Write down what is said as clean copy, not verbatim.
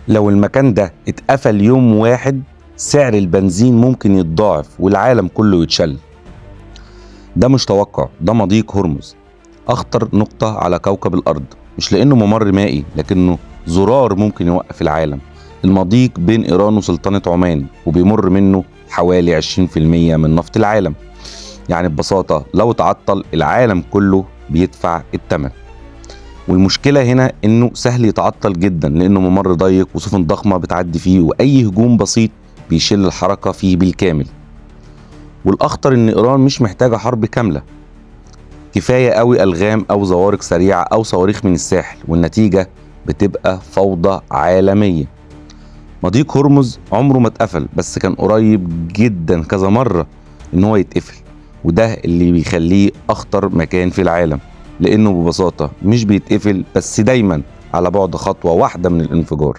لو المكان ده اتقفل يوم واحد سعر البنزين ممكن يتضاعف والعالم كله يتشل. ده مش توقع، ده مضيق هرمز، أخطر نقطة على كوكب الأرض، مش لأنه ممر مائي لكنه زرار ممكن يوقف العالم. المضيق بين إيران وسلطنة عمان وبيمر منه حوالي 20% من نفط العالم. يعني ببساطة لو تعطل العالم كله بيدفع الثمن. والمشكلة هنا إنه سهل يتعطل جدا لأنه ممر ضيق وسفن ضخمة بتعدي فيه، وأي هجوم بسيط بيشل الحركة فيه بالكامل. والأخطر إن إيران مش محتاجة حرب كاملة، كفاية قوي ألغام أو زوارق سريعة أو صواريخ من الساحل، والنتيجة بتبقى فوضى عالمية. مضيق هرمز عمره ما اتقفل، بس كان قريب جدا كذا مرة إن هو يتقفل، وده اللي بيخليه أخطر مكان في العالم، لأنه ببساطة مش بيتقفل بس دايما على بعد خطوة واحدة من الانفجار.